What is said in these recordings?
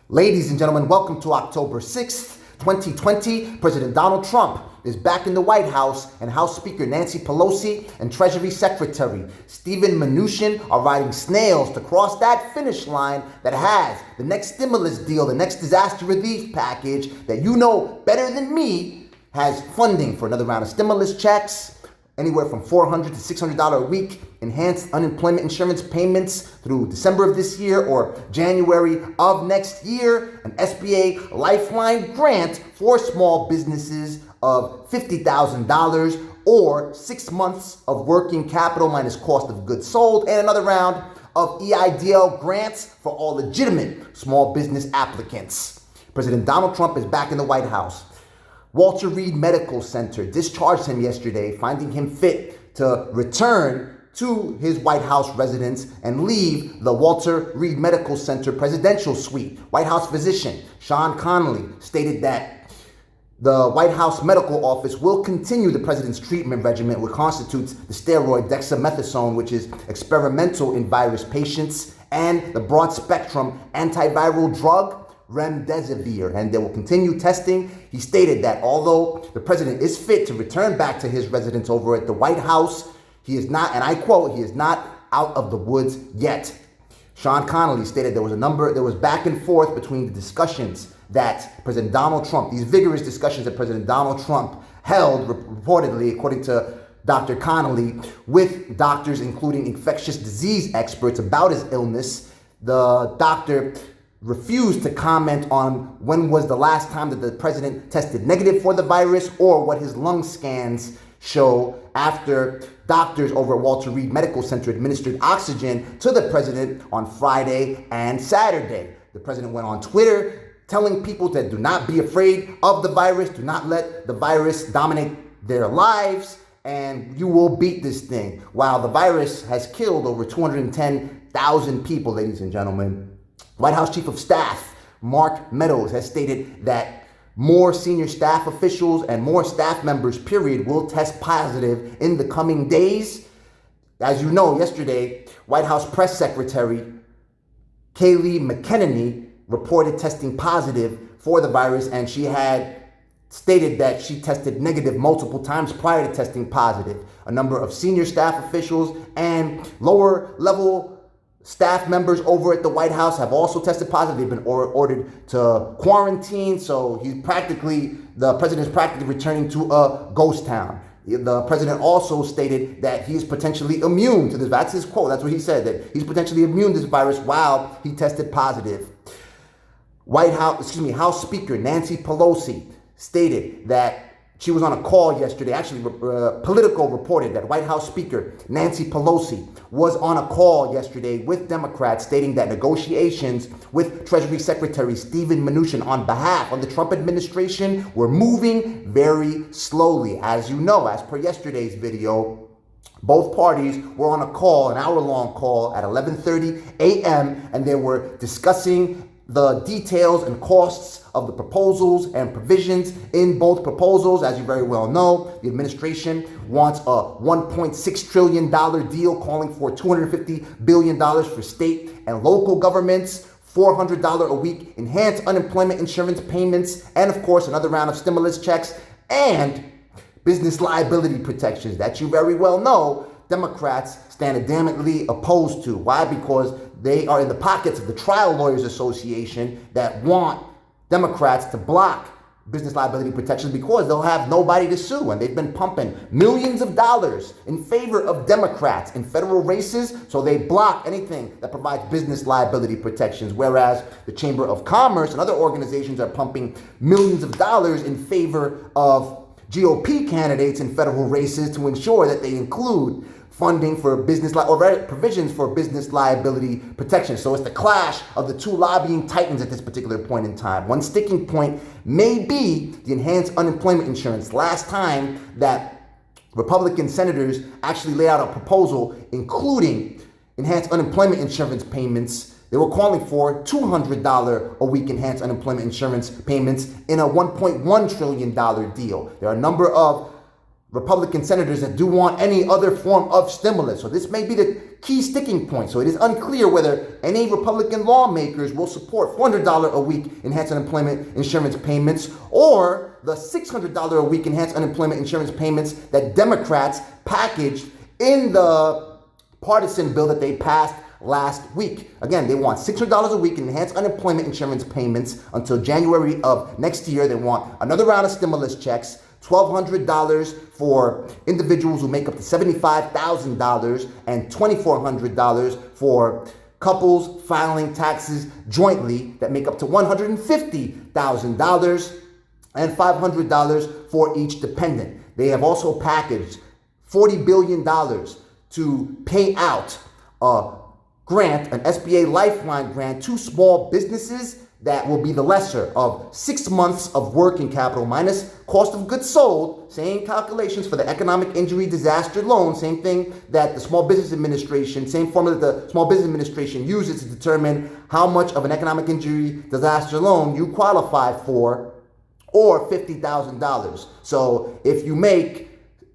Ladies and gentlemen, welcome to October 6th, 2020. President Donald Trump is back in the White House, and House Speaker Nancy Pelosi and Treasury Secretary Steven Mnuchin are riding snails to cross that finish line that has the next stimulus deal, the next disaster relief package that you know better than me has funding for another round of stimulus checks, anywhere from $400 to $600 a week, enhanced unemployment insurance payments through December of this year or January of next year, an SBA Lifeline grant for small businesses of $50,000 or 6 months of working capital minus cost of goods sold, and another round of EIDL grants for all legitimate small business applicants. President Donald Trump is back in the White House. Walter Reed Medical Center discharged him yesterday, finding him fit to return to his White House residence and leave the Walter Reed Medical Center presidential suite. White House physician Sean Connolly stated that the White House medical office will continue the president's treatment regimen, which constitutes the steroid dexamethasone, which is experimental in virus patients, and the broad-spectrum antiviral drug remdesivir, and they will continue testing. He stated that although the president is fit to return back to his residence over at the White House, he is not, and I quote, he is not out of the woods yet. Sean Connolly stated there was back and forth between the discussions that President Donald Trump, these vigorous discussions that President Donald Trump held, reportedly, according to Dr. Connolly, with doctors, including infectious disease experts, about his illness. The doctor refused to comment on when was the last time that the president tested negative for the virus or what his lung scans show after doctors over at Walter Reed Medical Center administered oxygen to the president on Friday and Saturday. The president went on Twitter telling people that do not be afraid of the virus, do not let the virus dominate their lives, and you will beat this thing. While the virus has killed over 210,000 people, ladies and gentlemen. White House Chief of Staff Mark Meadows has stated that more senior staff officials and more staff members, period, will test positive in the coming days. As you know, yesterday, White House Press Secretary Kayleigh McEnany reported testing positive for the virus, and she had stated that she tested negative multiple times prior to testing positive. A number of senior staff officials and lower level staff members over at the White House have also tested positive. They've been ordered to quarantine, so the president is practically returning to a ghost town. The president also stated that he's potentially immune to this. That's his quote. That's what he said, that he's potentially immune to this virus while he tested positive. House Speaker Nancy Pelosi stated that she was on a call yesterday. Actually, Politico reported that White House Speaker Nancy Pelosi was on a call yesterday with Democrats, stating that negotiations with Treasury Secretary Steven Mnuchin on the Trump administration were moving very slowly. As you know, as per yesterday's video, both parties were on a call, an hour-long call at 11:30 a.m., and they were discussing the details and costs of the proposals and provisions in both proposals. As you very well know, the administration wants a $1.6 trillion deal calling for $250 billion for state and local governments, $400 a week enhanced unemployment insurance payments, and of course another round of stimulus checks and business liability protections that you very well know Democrats stand adamantly opposed to. Why? Because they are in the pockets of the Trial Lawyers Association that want Democrats to block business liability protections because they'll have nobody to sue. And they've been pumping millions of dollars in favor of Democrats in federal races, so they block anything that provides business liability protections, whereas the Chamber of Commerce and other organizations are pumping millions of dollars in favor of GOP candidates in federal races to ensure that they include funding for provisions for business liability protection. So it's the clash of the two lobbying titans at this particular point in time. One sticking point may be the enhanced unemployment insurance. Last time that Republican senators actually laid out a proposal including enhanced unemployment insurance payments, they were calling for $200 a week enhanced unemployment insurance payments in a $1.1 trillion deal. There are a number of Republican senators that do want any other form of stimulus. So this may be the key sticking point. So it is unclear whether any Republican lawmakers will support $400 a week enhanced unemployment insurance payments or the $600 a week enhanced unemployment insurance payments that Democrats packaged in the partisan bill that they passed last week. Again, they want $600 a week in enhanced unemployment insurance payments until January of next year. They want another round of stimulus checks, $1,200 for individuals who make up to $75,000 and $2,400 for couples filing taxes jointly that make up to $150,000 and $500 for each dependent. They have also packaged $40 billion to pay out a grant, an SBA Lifeline grant to small businesses that will be the lesser of 6 months of working capital minus cost of goods sold, same calculations for the economic injury disaster loan, same thing that the Small Business Administration, same formula that the Small Business Administration uses to determine how much of an economic injury disaster loan you qualify for, or $50,000. So if you made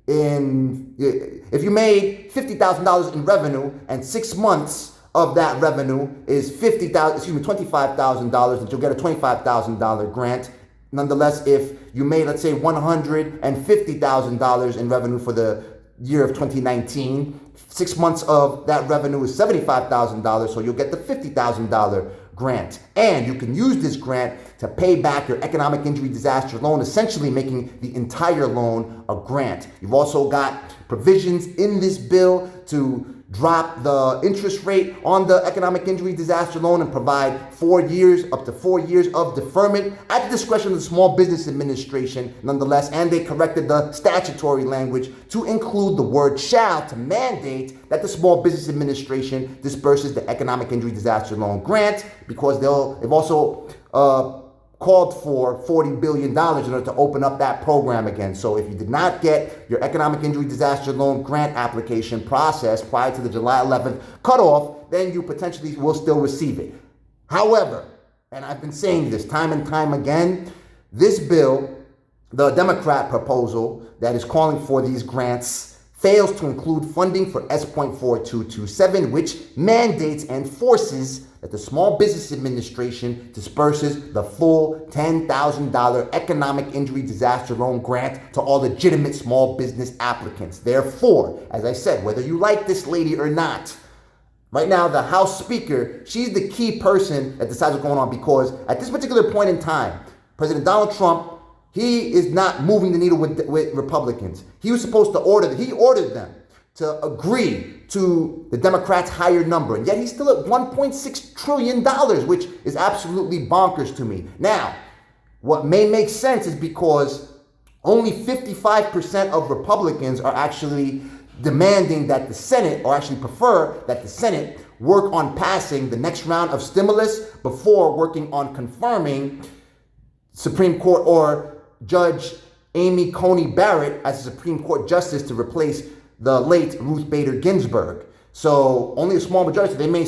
$50,000 in revenue and 6 months of that revenue is $25,000, that you'll get a $25,000 grant. Nonetheless, if you made, let's say, $150,000 in revenue for the year of 2019, 6 months of that revenue is $75,000, so you'll get the $50,000 grant. And you can use this grant to pay back your economic injury disaster loan, essentially making the entire loan a grant. You've also got provisions in this bill to drop the interest rate on the economic injury disaster loan and provide 4 years, up to 4 years of deferment at the discretion of the Small Business Administration, nonetheless. And they corrected the statutory language to include the word shall to mandate that the Small Business Administration disperses the economic injury disaster loan grant, because they've also called for $40 billion in order to open up that program again. So if you did not get your economic injury disaster loan grant application processed prior to the July 11th cutoff, then you potentially will still receive it. However, and I've been saying this time and time again, this bill, the Democrat proposal that is calling for these grants, fails to include funding for S.4227, which mandates and forces that the Small Business Administration disperses the full $10,000 economic injury disaster loan grant to all legitimate small business applicants. Therefore, as I said, whether you like this lady or not, right now the House Speaker, she's the key person that decides what's going on, because at this particular point in time, President Donald Trump, he is not moving the needle with Republicans. He was supposed to ordered them to agree to the Democrats' higher number. And yet he's still at $1.6 trillion, which is absolutely bonkers to me. Now, what may make sense is because only 55% of Republicans are actually demanding that the Senate, or actually prefer that the Senate, work on passing the next round of stimulus before working on confirming Supreme Court or Judge Amy Coney Barrett as a Supreme Court justice to replace the late Ruth Bader Ginsburg. So only a small majority, they may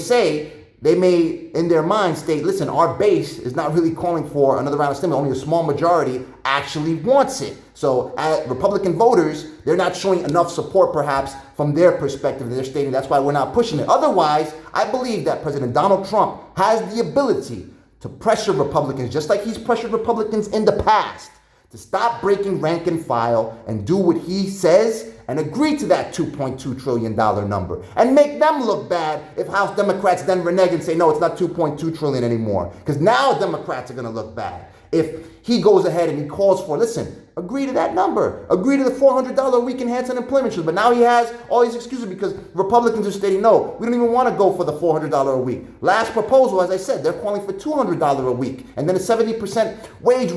in their mind state, listen, our base is not really calling for another round of stimulus. Only a small majority actually wants it. So Republican voters, they're not showing enough support perhaps from their perspective. They're stating that's why we're not pushing it. Otherwise, I believe that President Donald Trump has the ability to pressure Republicans, just like he's pressured Republicans in the past, to stop breaking rank and file and do what he says and agree to that $2.2 trillion number, and make them look bad if House Democrats then renege and say, no, it's not $2.2 trillion anymore. Because now Democrats are going to look bad. If he goes ahead and he calls for, listen, agree to that number, agree to the $400 a week enhanced unemployment insurance. But now he has all these excuses because Republicans are stating, no, we don't even want to go for the $400 a week. Last proposal, as I said, they're calling for $200 a week and then a 70% wage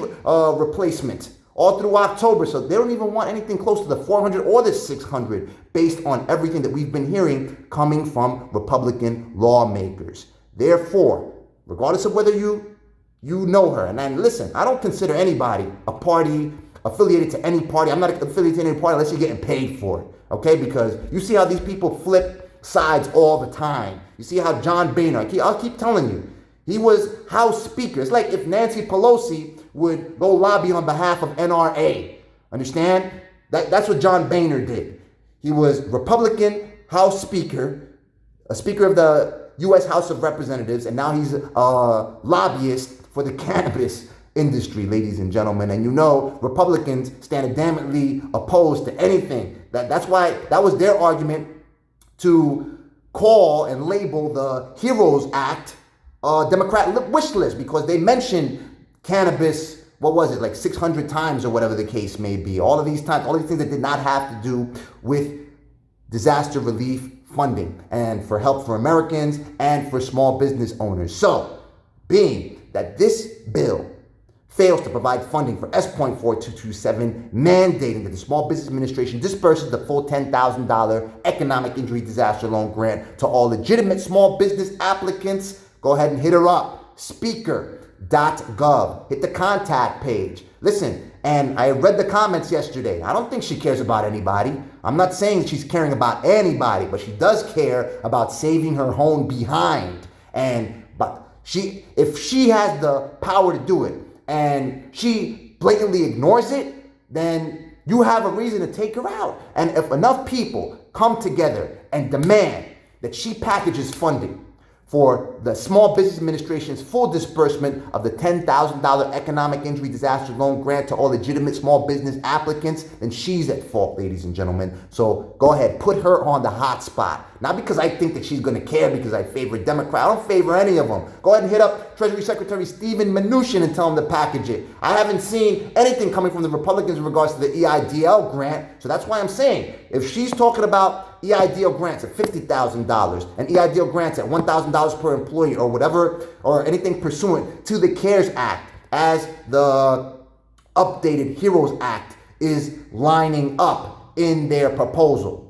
replacement all through October. So they don't even want anything close to the 400 or the 600 based on everything that we've been hearing coming from Republican lawmakers. Therefore, regardless of whether you know her, and then listen, I don't consider anybody a party affiliated to any party. I'm not affiliated to any party unless you're getting paid for it, okay? Because you see how these people flip sides all the time. You see how John Boehner, I'll keep telling you, he was House Speaker. It's like if Nancy Pelosi would go lobby on behalf of NRA. Understand? That's what John Boehner did. He was Republican House Speaker, a Speaker of the U.S. House of Representatives, and now he's a lobbyist for the cannabis industry, ladies and gentlemen. And you know, Republicans stand adamantly opposed to anything. That's why that was their argument to call and label the HEROES Act a Democrat wish list, because they mentioned cannabis, what was it, like 600 times or whatever the case may be. All of these times, all of these things that did not have to do with disaster relief funding and for help for Americans and for small business owners. So, being that this bill fails to provide funding for S.4227, mandating that the Small Business Administration disperses the full $10,000 economic injury disaster loan grant to all legitimate small business applicants, go ahead and hit her up. Speaker.gov. Hit the contact page. Listen, and I read the comments yesterday. I don't think she cares about anybody. I'm not saying that she's caring about anybody, but she does care about saving her own behind. But if she has the power to do it and she blatantly ignores it, then you have a reason to take her out. And if enough people come together and demand that she packages funding for the Small Business Administration's full disbursement of the $10,000 economic injury disaster loan grant to all legitimate small business applicants, then she's at fault, ladies and gentlemen. So go ahead, put her on the hot spot. Not because I think that she's going to care because I favor a Democrat. I don't favor any of them. Go ahead and hit up Treasury Secretary Steven Mnuchin and tell him to package it. I haven't seen anything coming from the Republicans in regards to the EIDL grant. So that's why I'm saying, if she's talking about EIDL grants at $50,000 and EIDL grants at $1,000 per employee or whatever, or anything pursuant to the CARES Act, as the updated HEROES Act is lining up in their proposal,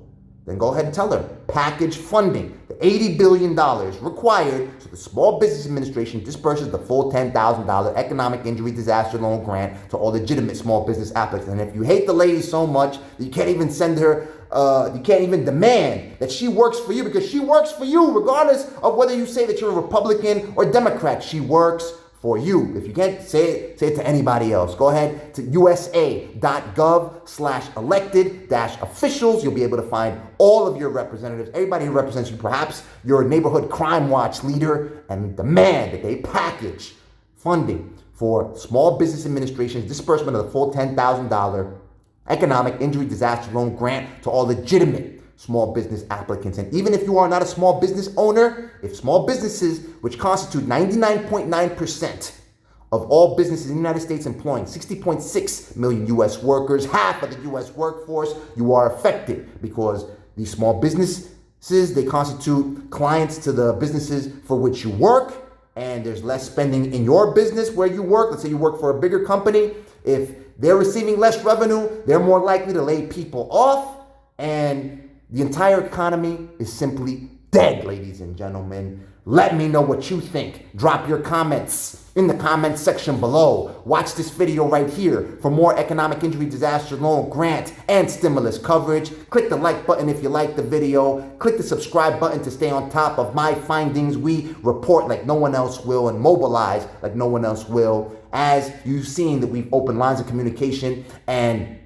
then go ahead and tell her, package funding, the $80 billion required so the Small Business Administration disperses the full $10,000 economic injury disaster loan grant to all legitimate small business applicants. And if you hate the lady so much that you can't even send her, you can't even demand that she works for you, because she works for you regardless of whether you say that you're a Republican or Democrat. She works for you. If you can't say it to anybody else. Go ahead to usa.gov/elected-officials. You'll be able to find all of your representatives, everybody who represents you, perhaps your neighborhood crime watch leader, and demand that they package funding for Small Business Administration's disbursement of the full $10,000 economic injury disaster loan grant to all legitimate small business applicants. And even if you are not a small business owner, if small businesses, which constitute 99.9% of all businesses in the United States employing 60.6 million U.S. workers, half of the U.S. workforce, you are affected, because these small businesses, they constitute clients to the businesses for which you work, and there's less spending in your business where you work. Let's say you work for a bigger company. If they're receiving less revenue, they're more likely to lay people off, and the entire economy is simply dead, ladies and gentlemen. Let me know what you think. Drop your comments in the comment section below. Watch this video right here for more economic injury disaster loan grant and stimulus coverage. Click the like button if you like the video. Click the subscribe button to stay on top of my findings. We report like no one else will and mobilize like no one else will. As you've seen that we've opened lines of communication and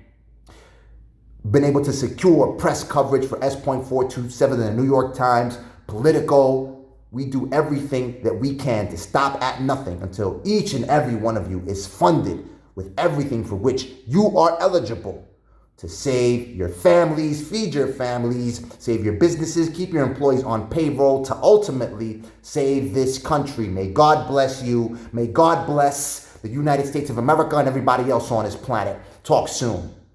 been able to secure press coverage for S.427 in the New York Times, Politico. We do everything that we can to stop at nothing until each and every one of you is funded with everything for which you are eligible to save your families, feed your families, save your businesses, keep your employees on payroll, to ultimately save this country. May God bless you. May God bless the United States of America and everybody else on this planet. Talk soon.